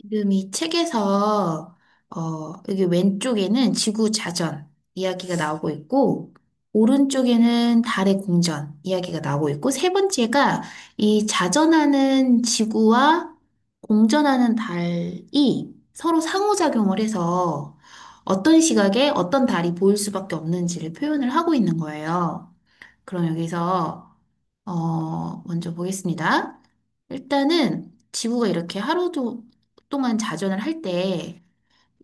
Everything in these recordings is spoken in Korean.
지금 이 책에서 여기 왼쪽에는 지구 자전 이야기가 나오고 있고 오른쪽에는 달의 공전 이야기가 나오고 있고 세 번째가 이 자전하는 지구와 공전하는 달이 서로 상호작용을 해서 어떤 시각에 어떤 달이 보일 수밖에 없는지를 표현을 하고 있는 거예요. 그럼 여기서 먼저 보겠습니다. 일단은 지구가 이렇게 하루 동안 자전을 할 때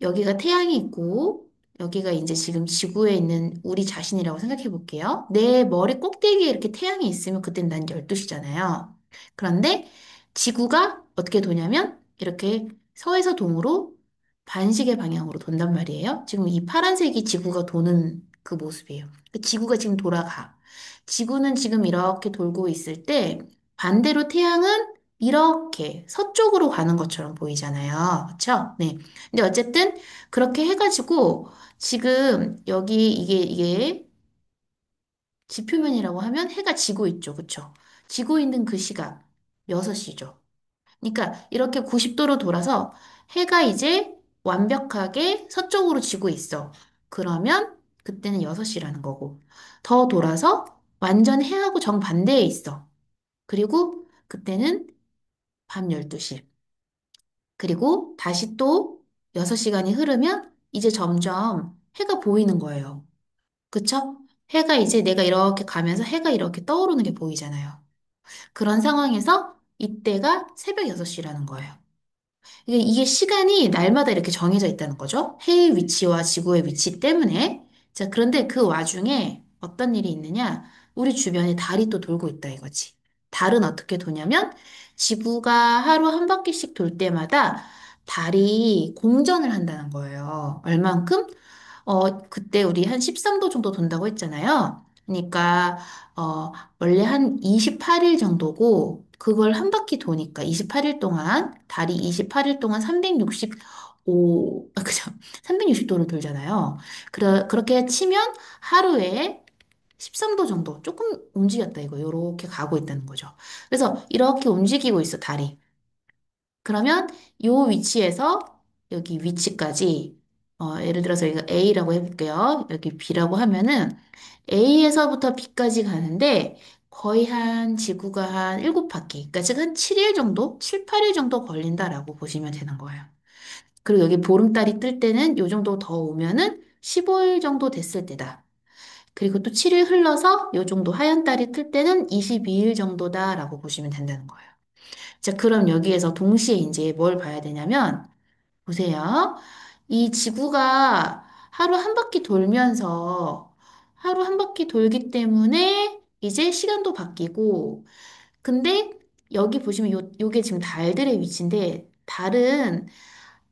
여기가 태양이 있고 여기가 이제 지금 지구에 있는 우리 자신이라고 생각해 볼게요. 내 머리 꼭대기에 이렇게 태양이 있으면 그땐 난 12시잖아요. 그런데 지구가 어떻게 도냐면 이렇게 서에서 동으로 반시계 방향으로 돈단 말이에요. 지금 이 파란색이 지구가 도는 그 모습이에요. 그 지구가 지금 돌아가. 지구는 지금 이렇게 돌고 있을 때 반대로 태양은 이렇게 서쪽으로 가는 것처럼 보이잖아요. 그렇죠? 네. 근데 어쨌든 그렇게 해가지고 지금 여기 이게 지표면이라고 하면 해가 지고 있죠. 그쵸? 지고 있는 그 시각 6시죠. 그러니까 이렇게 90도로 돌아서 해가 이제 완벽하게 서쪽으로 지고 있어. 그러면 그때는 6시라는 거고. 더 돌아서 완전 해하고 정반대에 있어. 그리고 그때는 밤 12시. 그리고 다시 또 6시간이 흐르면 이제 점점 해가 보이는 거예요. 그쵸? 해가 이제 내가 이렇게 가면서 해가 이렇게 떠오르는 게 보이잖아요. 그런 상황에서 이때가 새벽 6시라는 거예요. 이게 시간이 날마다 이렇게 정해져 있다는 거죠. 해의 위치와 지구의 위치 때문에. 자, 그런데 그 와중에 어떤 일이 있느냐? 우리 주변에 달이 또 돌고 있다 이거지. 달은 어떻게 도냐면 지구가 하루 한 바퀴씩 돌 때마다 달이 공전을 한다는 거예요. 얼만큼? 그때 우리 한 13도 정도 돈다고 했잖아요. 그러니까, 원래 한 28일 정도고, 그걸 한 바퀴 도니까 28일 동안, 달이 28일 동안 그죠? 360도를 돌잖아요. 그렇게 치면 하루에 13도 정도 조금 움직였다 이거. 요렇게 가고 있다는 거죠. 그래서 이렇게 움직이고 있어, 달이. 그러면 요 위치에서 여기 위치까지 예를 들어서 이거 A라고 해볼게요. 여기 B라고 하면은 A에서부터 B까지 가는데 거의 한 지구가 한 7바퀴, 그러니까 즉 한 7일 정도, 7, 8일 정도 걸린다라고 보시면 되는 거예요. 그리고 여기 보름달이 뜰 때는 요 정도 더 오면은 15일 정도 됐을 때다. 그리고 또 7일 흘러서 요 정도 하얀 달이 틀 때는 22일 정도다라고 보시면 된다는 거예요. 자, 그럼 여기에서 동시에 이제 뭘 봐야 되냐면, 보세요. 이 지구가 하루 한 바퀴 돌면서 하루 한 바퀴 돌기 때문에 이제 시간도 바뀌고, 근데 여기 보시면 요게 지금 달들의 위치인데, 달은,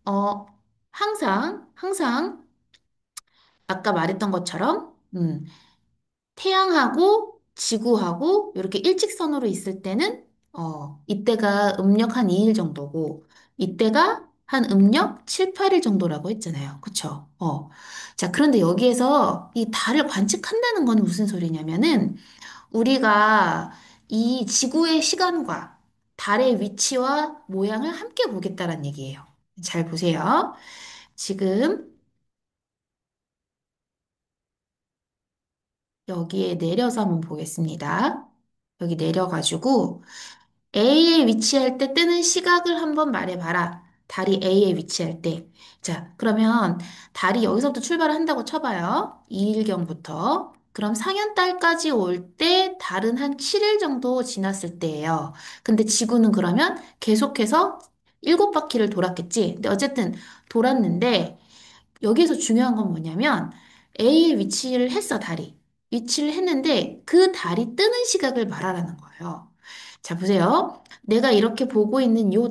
어, 항상 아까 말했던 것처럼, 태양하고 지구하고 이렇게 일직선으로 있을 때는 이때가 음력 한 2일 정도고 이때가 한 음력 7, 8일 정도라고 했잖아요. 그쵸? 자, 그런데 여기에서 이 달을 관측한다는 건 무슨 소리냐면은 우리가 이 지구의 시간과 달의 위치와 모양을 함께 보겠다는 얘기예요. 잘 보세요. 지금 여기에 내려서 한번 보겠습니다. 여기 내려가지고 A에 위치할 때 뜨는 시각을 한번 말해봐라. 달이 A에 위치할 때. 자, 그러면 달이 여기서부터 출발을 한다고 쳐봐요. 2일경부터. 그럼 상현달까지 올 때 달은 한 7일 정도 지났을 때예요. 근데 지구는 그러면 계속해서 7바퀴를 돌았겠지. 근데 어쨌든 돌았는데 여기에서 중요한 건 뭐냐면 A에 위치를 했어, 달이. 위치를 했는데 그 달이 뜨는 시각을 말하라는 거예요. 자, 보세요. 내가 이렇게 보고 있는 요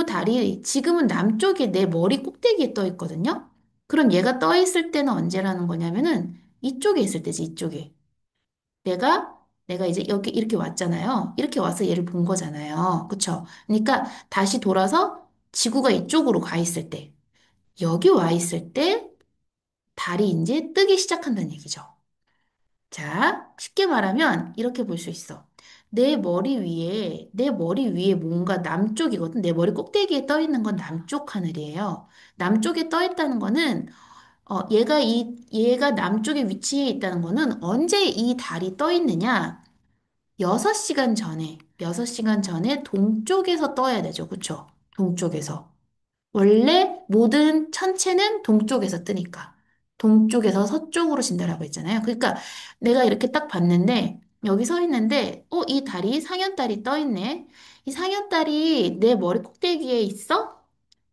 달이 지금은 남쪽에 내 머리 꼭대기에 떠 있거든요. 그럼 얘가 떠 있을 때는 언제라는 거냐면은 이쪽에 있을 때지, 이쪽에. 내가 이제 여기 이렇게 왔잖아요. 이렇게 와서 얘를 본 거잖아요. 그쵸? 그러니까 다시 돌아서 지구가 이쪽으로 가 있을 때, 여기 와 있을 때 달이 이제 뜨기 시작한다는 얘기죠. 자, 쉽게 말하면 이렇게 볼 수 있어. 내 머리 위에 뭔가 남쪽이거든. 내 머리 꼭대기에 떠 있는 건 남쪽 하늘이에요. 남쪽에 떠 있다는 거는, 얘가 남쪽에 위치해 있다는 거는 언제 이 달이 떠 있느냐? 6시간 전에 동쪽에서 떠야 되죠. 그쵸? 동쪽에서. 원래 모든 천체는 동쪽에서 뜨니까. 동쪽에서 서쪽으로 진다라고 했잖아요. 그러니까 내가 이렇게 딱 봤는데, 여기 서 있는데, 이 달이, 상현달이 떠 있네. 이 상현달이 내 머리 꼭대기에 있어?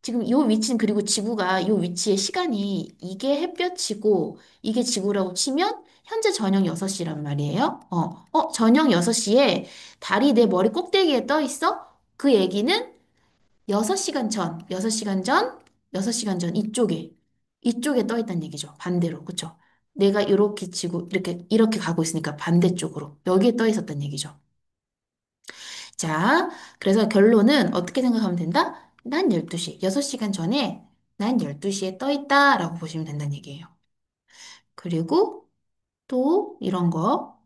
지금 요 위치는, 그리고 지구가 요 위치의 시간이 이게 햇볕이고, 이게 지구라고 치면, 현재 저녁 6시란 말이에요. 저녁 6시에 달이 내 머리 꼭대기에 떠 있어? 그 얘기는 6시간 전, 6시간 전, 6시간 전 이쪽에 떠 있다는 얘기죠. 반대로. 그쵸? 내가 이렇게 지고 이렇게 가고 있으니까 반대쪽으로 여기에 떠 있었단 얘기죠. 자, 그래서 결론은 어떻게 생각하면 된다? 난 12시, 6시간 전에 난 12시에 떠 있다라고 보시면 된다는 얘기예요. 그리고 또 이런 거.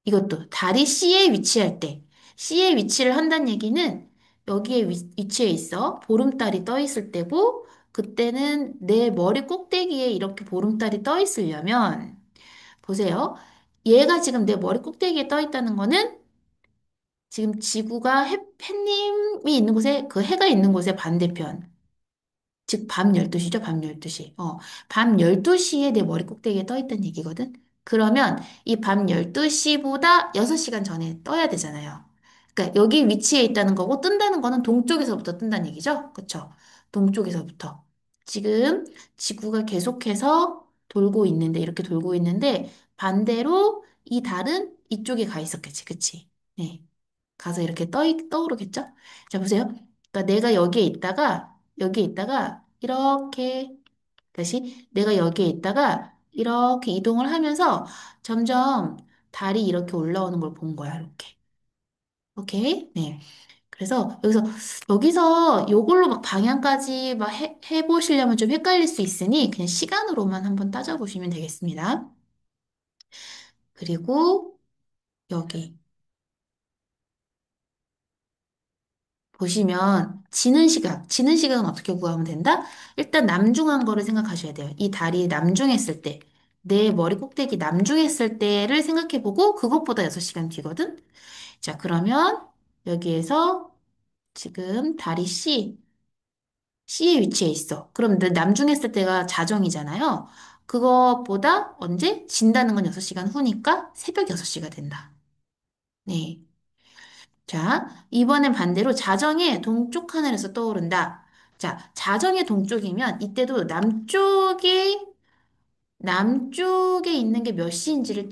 이것도 달이 C에 위치할 때, C에 위치를 한다는 얘기는 여기에 위치해 있어. 보름달이 떠 있을 때고, 그때는 내 머리 꼭대기에 이렇게 보름달이 떠 있으려면, 보세요. 얘가 지금 내 머리 꼭대기에 떠 있다는 거는 지금 지구가 햇님이 있는 곳에, 그 해가 있는 곳의 반대편. 즉, 밤 12시죠, 밤 12시. 밤 12시에 내 머리 꼭대기에 떠 있다는 얘기거든. 그러면 이 밤 12시보다 6시간 전에 떠야 되잖아요. 그러니까 여기 위치해 있다는 거고 뜬다는 거는 동쪽에서부터 뜬다는 얘기죠. 그쵸? 동쪽에서부터. 지금 지구가 계속해서 돌고 있는데, 이렇게 돌고 있는데, 반대로 이 달은 이쪽에 가 있었겠지. 그치? 네. 가서 이렇게 떠오르겠죠? 자, 보세요. 그러니까 내가 여기에 있다가, 이렇게, 다시, 내가 여기에 있다가, 이렇게 이동을 하면서 점점 달이 이렇게 올라오는 걸 본 거야, 이렇게. 오케이? 네. 그래서 여기서 요걸로 막 방향까지 막 해보시려면 좀 헷갈릴 수 있으니 그냥 시간으로만 한번 따져보시면 되겠습니다. 그리고 여기. 보시면 지는 시각은 어떻게 구하면 된다? 일단 남중한 거를 생각하셔야 돼요. 이 달이 남중했을 때, 내 머리 꼭대기 남중했을 때를 생각해보고 그것보다 6시간 뒤거든? 자, 그러면 여기에서 지금 달이 C에 위치해 있어. 그럼 내 남중했을 때가 자정이잖아요. 그것보다 언제? 진다는 건 6시간 후니까 새벽 6시가 된다. 네. 자, 이번엔 반대로 자정의 동쪽 하늘에서 떠오른다. 자, 자정의 동쪽이면 이때도 남쪽에 있는 게 몇 시인지를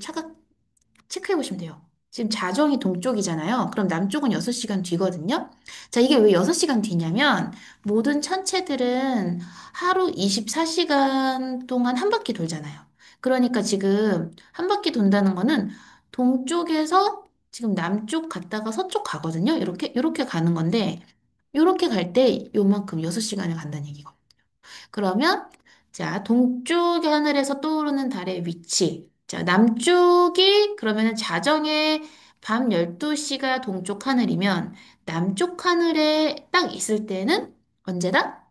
체크해 보시면 돼요. 지금 자정이 동쪽이잖아요. 그럼 남쪽은 6시간 뒤거든요. 자, 이게 왜 6시간 뒤냐면 모든 천체들은 하루 24시간 동안 한 바퀴 돌잖아요. 그러니까 지금 한 바퀴 돈다는 거는 동쪽에서 지금 남쪽 갔다가 서쪽 가거든요. 이렇게 가는 건데 이렇게 갈 때 요만큼 6시간을 간다는 얘기거든요. 그러면 자, 동쪽 하늘에서 떠오르는 달의 위치. 자, 남쪽이 그러면은 자정에 밤 12시가 동쪽 하늘이면 남쪽 하늘에 딱 있을 때는 언제다?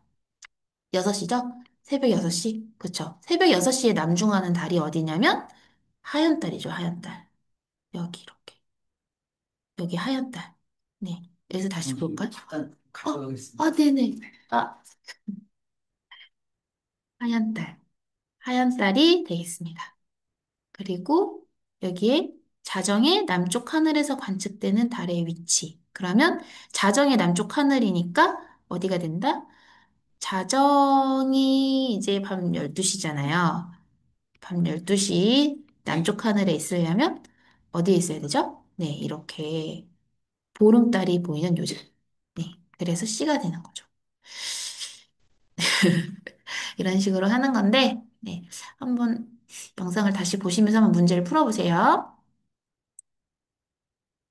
6시죠? 새벽 6시. 그쵸? 새벽 6시에 남중하는 달이 어디냐면 하얀 달이죠, 하얀 달. 여기 이렇게. 여기 하얀 달. 네. 여기서 다시 볼까요? 잠깐 가져가겠습니다. 네네. 아, 하얀 달. 하얀 달이 되겠습니다. 그리고 여기에 자정의 남쪽 하늘에서 관측되는 달의 위치. 그러면 자정의 남쪽 하늘이니까 어디가 된다? 자정이 이제 밤 12시잖아요. 밤 12시 남쪽 하늘에 있으려면 어디에 있어야 되죠? 네, 이렇게 보름달이 보이는 요즘. 네, 그래서 C가 되는 거죠. 이런 식으로 하는 건데, 네, 한번 영상을 다시 보시면서 한번 문제를 풀어보세요.